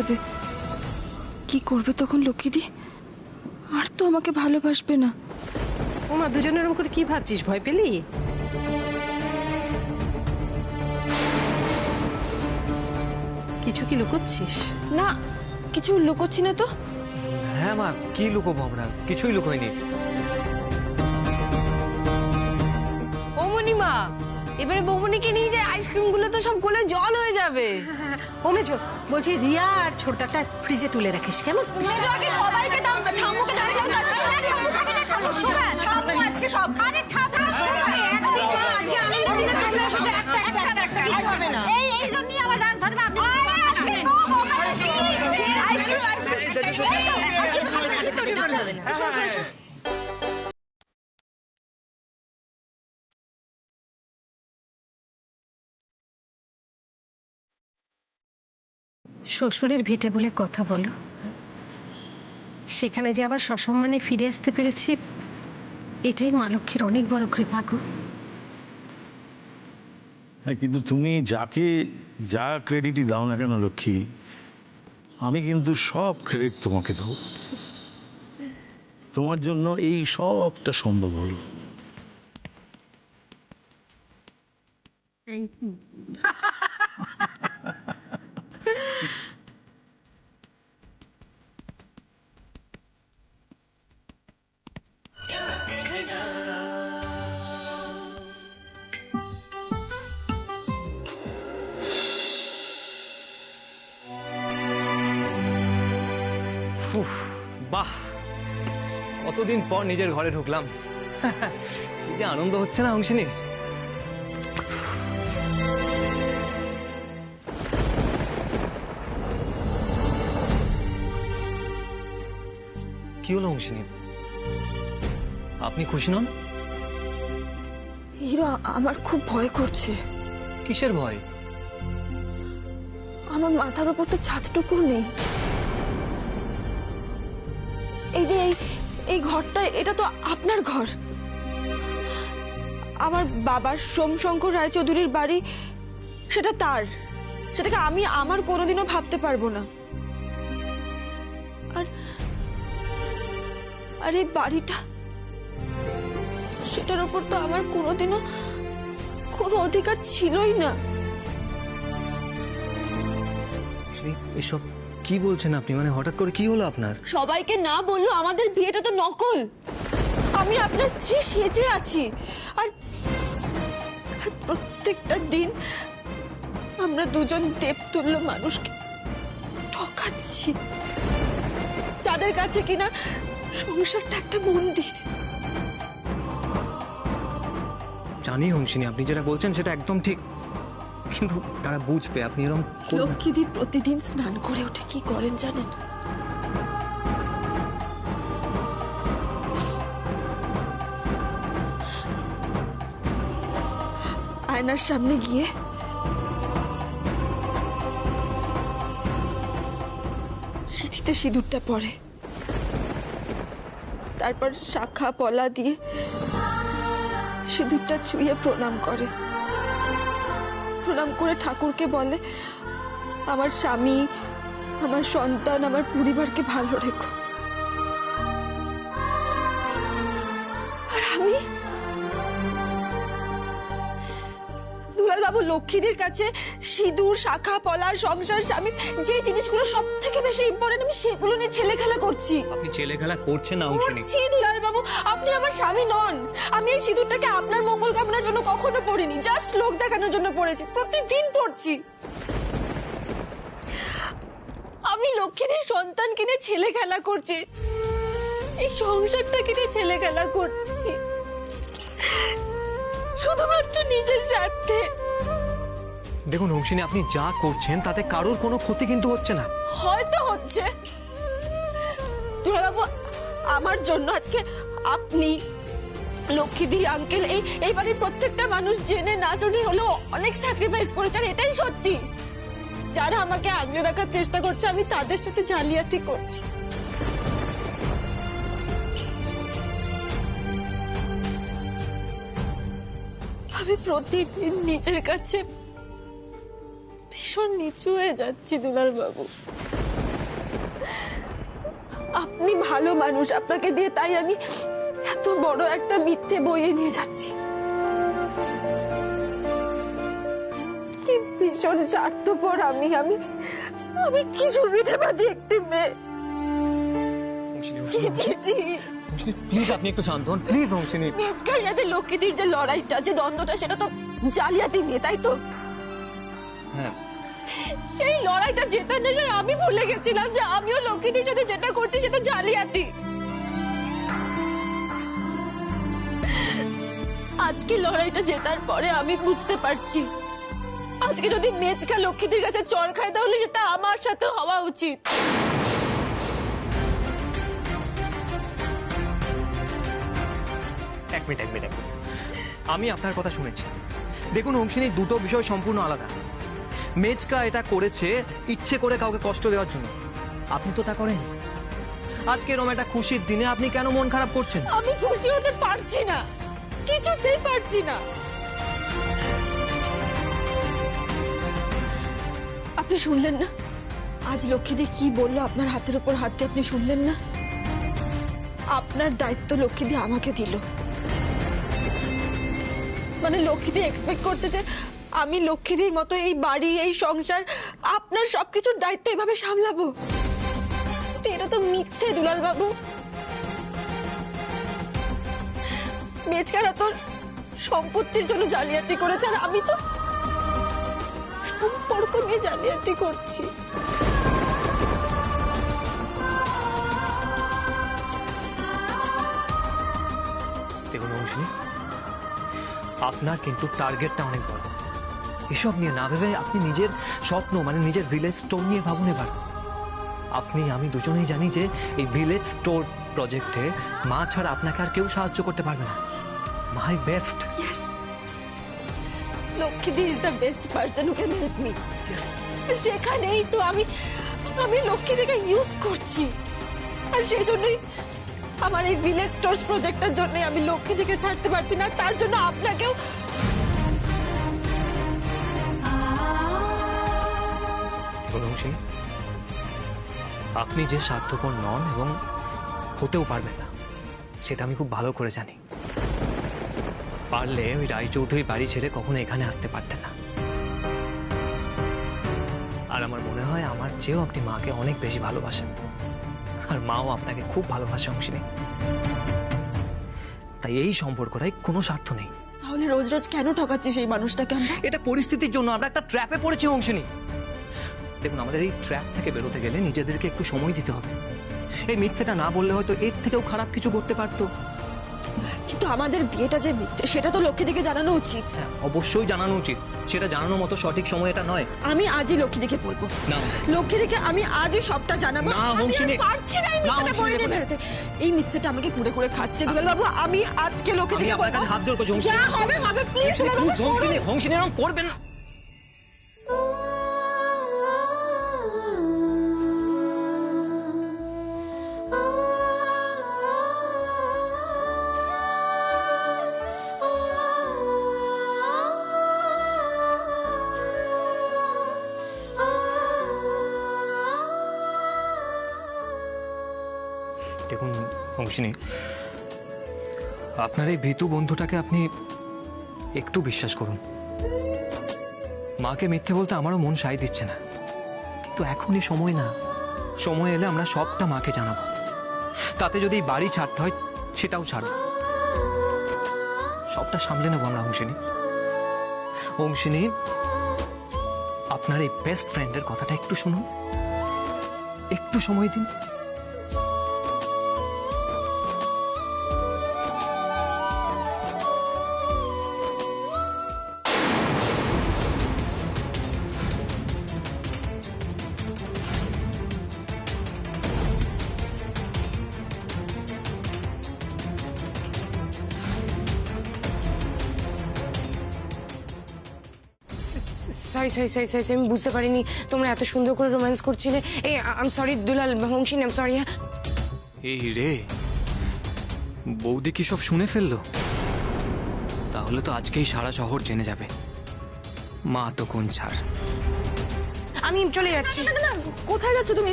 যাবে। কি করবে তখন লক্ষ্মীদি? আর তো আমাকে ভালোবাসবে না। ওমা, দুজনে এরকম করে কি ভাবছিস? ভয় পেলি? কিছু কি লুকোচ্ছিস? না, কিছু লুকোচ্ছি না তো। হ্যাঁ মা, কি লুকোবো আমরা? কিছুই লুকোয়নি। ও মণিমা, এবারে বৌমনিকে নিয়ে যায়, আইসক্রিম গুলো তো সব গলে জল হয়ে যাবে। ও মেজো, বলছি রিয়া আর ছোটদাটা ফ্রিজে তুলে রাখিস, কেমন? সবাইকে দাও, ঠাম্মুকে দাও, ঠাম্মু সুগার, ঠাম্মু আজকে সব আরে ঠাম্মু সুগার একদিন মা, আজকে আনন্দের দিনে তোমরা এসেছো একটা হবে না। এই জন্যই আমার রাগ ধরবে। আপনি আজকে কম আইসক্রিম শ্বশুরের ভিটে বলে কথা বলো, সেখানে যে আবার সসম্মানে ফিরে আসতে পেরেছি, এটাই মা লক্ষ্মীর অনেক বড় কৃপা গো। হ্যাঁ, কিন্তু তুমি যাকে যা ক্রেডিটই দাও না কেন লক্ষ্মী, আমি কিন্তু সব ক্রেডিট তোমাকে দেবো। তোমার জন্য এই সবটা সম্ভব হলো। উফ, বাহ, কতদিন পর নিজের ঘরে ঢুকলাম। কি যে আনন্দ হচ্ছে না অংশিনী। কি হলো অংশিনী? আপনি খুশি নন? হিরো, আমার খুব ভয় করছে। কিসের ভয়? আমার মাথার উপর তো ছাদটুকু নেই। এই যে এই ঘরটা, এটা তো আপনার ঘর। আমার বাবার সোমশঙ্কর রায়চৌধুরীর বাড়ি, সেটা তার। সেটাকে আমি আমার কোনোদিনও ভাবতে পারবো না। আর এই বাড়িটা, সেটার উপর তো আমার কোনোদিনও কোনো অধিকার ছিলই না। এসব কি বলছেন আপনি? মানে হঠাৎ করে কি হলো আপনার? সবাইকে না বললো আমাদের বিয়েটা তো নকল। আমি আপনার স্ত্রী সেজে আছি, আর প্রত্যেকটা দিন আমরা দুজন দেবতুল্য মানুষকে ঠকাচ্ছি, যাদের কাছে কিনা সংসারটা একটা মন্দির। জানি অংশিনী, আপনি যেটা বলছেন সেটা একদম ঠিক, কিন্তু তারা বুঝবে আপনি এরকম করবেন। লক্ষ্মীদি প্রতিদিন স্নান করে উঠে কি করেন জানেন? আয়নার সামনে গিয়ে সিঁথিতে সিঁদুরটা পরে, তারপর শাখা পলা দিয়ে সিঁদুরটা ছুঁয়ে প্রণাম করে। প্রণাম করে ঠাকুরকে বলে, আমার স্বামী, আমার সন্তান, আমার পরিবারকে ভালো রেখো। আর আমি দুলালবাবু লক্ষ্মীদের কাছে সিঁদুর, শাখা পলার, সংসার, স্বামী, যে জিনিসগুলো সব থেকে বেশি ইম্পর্টেন্ট, আমি সেগুলো নিয়ে ছেলে খেলা করছি। আপনি ছেলে খেলা করছেন না অংশিনী। দুলালবাবু, আপনি আমার স্বামী নন। আমি এই সিঁদুরটাকে আপনার মঙ্গল কামনার জন্য কখনো পড়িনি, জাস্ট লোক দেখানোর জন্য পড়েছি, প্রতিদিন পড়ছি। আমি লক্ষ্মীদের সন্তান কিনে ছেলে খেলা করছি, এই সংসারটা কিনে ছেলে খেলা করছি, শুধুমাত্র নিজের স্বার্থে। দেখুন অংশিনী, আপনি যা করছেন তাতে কারোর কোনো ক্ষতি কিন্তু হচ্ছে না। হয়তো হচ্ছে দুলালবাবু, আমার জন্য আজকে আপনি, লক্ষ্মীদি, আঙ্কেল, এই বাড়ির প্রত্যেকটা মানুষ জেনে না জেনে হলেও অনেক স্যাক্রিফাইস করেছেন, এটাই সত্যি। যারা আমাকে আগলে রাখার চেষ্টা করছে, আমি তাদের সাথে জালিয়াতি করছি। আমি প্রতিদিন নিজের কাছে ভীষণ নিচু হয়ে যাচ্ছি দুলালবাবু। আপনি ভালো মানুষ, আপনাকে দিয়ে তাই আমি এত বড় একটা মিথ্যে বইয়ে নিয়ে যাচ্ছি। কি ভীষণ স্বার্থপর আমি আমি আমি কি সুবিধাবাদী একটি মেয়ে। জি জি জি। প্লিজ আপনি একটু শান্ত হন, প্লিজ অংশিনী। মেজকার সাথে লক্ষ্মীদের যে লড়াইটা, যে দ্বন্দ্বটা, সেটা তো জালিয়াতি নিয়ে, তাই তো? হ্যাঁ, সেই লড়াইটা জেতার নেশায় আমি ভুলে গেছিলাম যে আমিও লক্ষ্মীদের সাথে যেটা করছি সেটা জালিয়াতি। আজকে লড়াইটা জেতার পরে আমি বুঝতে পারছি, আজকে যদি মেজকা লক্ষ্মীদের কাছে চড় খায় তাহলে সেটা আমার সাথে হওয়া উচিত। এক মিনিট। আমি আপনার কথা শুনেছি। দেখুন অংশিনী, দুটো বিষয় সম্পূর্ণ আলাদা। মেজকা এটা করেছে ইচ্ছে করে কাউকে কষ্ট দেওয়ার জন্য, আপনি তো তা করেন। আজকে এরকম একটা খুশির দিনে আপনি কেন মন খারাপ করছেন? আমি খুশি হতে পারছি না, কিছুতেই পারছি না। আপনি শুনলেন না আজ লক্ষ্মীদি কি বললো? আপনার হাতের উপর হাত দিয়ে আপনি শুনলেন না? আপনার দায়িত্ব লক্ষ্মীদি আমাকে দিল। মানে লক্ষ্মীদি এক্সপেক্ট করছে যে আমি লক্ষ্মীদির মতো এই বাড়ি, এই সংসার, আপনার সবকিছুর দায়িত্ব এভাবে সামলাবো। কিন্তু এটা তো মিথ্যে দুলাল বাবু। মেজকারা তো সম্পত্তির জন্য জালিয়াতি করেছে, আর আমি তো সম্পর্ক নিয়ে জালিয়াতি করছি। দেখুন অংশিনী, আপনার কিন্তু টার্গেটটা অনেক বড়। এসব নিয়ে না ভেবে আপনি নিজের স্বপ্ন, মানে নিজের ভিলেজ স্টোর নিয়ে ভাবুন এবার। আপনি আমি দুজনেই জানি যে এই ভিলেজ স্টোর প্রজেক্টে মা ছাড়া আপনাকে আর কেউ সাহায্য করতে পারবে না। My best. Yes. লক্ষ্মীদি is the best person who can help me. সেখানেই তো আমি লক্ষ্মীদিকে ইউজ করছি, আর সেই জন্যই আমার এই ভিলেজ স্টোরস প্রজেক্টের জন্য আমি লক্ষ্মীদিকে ছাড়তে পারছি না। তার জন্য আপনাকেও অংশিনী, আপনি যে স্বার্থপর নন এবং হতেও পারবেন না সেটা আমি খুব ভালো করে জানি। পারলে ওই রায়চৌধুরী বাড়ি ছেড়ে কখনো এখানে আসতে পারতেন না। আর আমার মনে হয় আমার চেয়েও আপনি মাকে অনেক বেশি ভালোবাসেন, আর মাও আপনাকে খুব ভালোবাসে অংশিনী। তাই এই সম্পর্কটাই কোনো স্বার্থ নেই। তাহলে রোজ রোজ কেন ঠকাচ্ছি সেই মানুষটাকে আমরা? এটা পরিস্থিতির জন্য আমরা একটা ট্র্যাপে পড়েছি অংশিনী। দেখুন, আমাদের এই ট্র্যাপ থেকে বেরোতে গেলে নিজেদেরকে একটু সময় দিতে হবে। এই মিথ্যেটা না বললে হয়তো এর থেকেও খারাপ কিছু করতে পারতো। কিন্তু আমাদের বিয়েটা যে মিথ্যে সেটা তো লক্ষ্মীদিকে জানানো উচিত। হ্যাঁ, অবশ্যই জানানো উচিত। সেটা জানানোর মতো সঠিক সময় এটা নয়। আমি আজই লক্ষ্মীদিকে বলবো। না, লক্ষ্মীদিকে আমি আজই সবটা জানাবো। না, আমি আর হংসিনী। পারছি না এই মিথ্যেটা বলে নিয়ে বেরোতে। এই মিথ্যেটা আমাকে কুড়ে কুড়ে খাচ্ছে দুলাল বাবু। আমি আজকে আমি লক্ষ্মীদিকে আপনার কাছে হাত জোড় করছি অংশিনী। যা হবে হবে, প্লিজ দুলাল বাবু অংশিনী, শুনুন। অংশিনী এরকম করবেন না। দেখুন অংশিনী, আপনার এই ভীতু বন্ধুটাকে আপনি একটু বিশ্বাস করুন। মাকে মিথ্যে বলতে আমারও মন সায় দিচ্ছে না, কিন্তু এখনই সময় না। সময় এলে আমরা সবটা মাকে জানাবো। তাতে যদি বাড়ি ছাড়তে হয় সেটাও ছাড়বো। সবটা সামলে নেবো আমরা অংশিনী। অংশিনী, আপনার এই বেস্ট ফ্রেন্ডের কথাটা একটু শুনুন, একটু সময় দিন। সরি সরি সরি সরি আমি বুঝতে পারিনি তোমরা এত সুন্দর করে রোম্যান্স করছিলে। এই I am sorry Dulal, Hangsini I am sorry. এই রে, বৌদি কি সব শুনে ফেললো? তাহলে তো আজকেই সারা শহর জেনে যাবে মা তো কোন ছাড়। আমি চলে যাচ্ছি। না, কোথায় যাচ্ছ তুমি?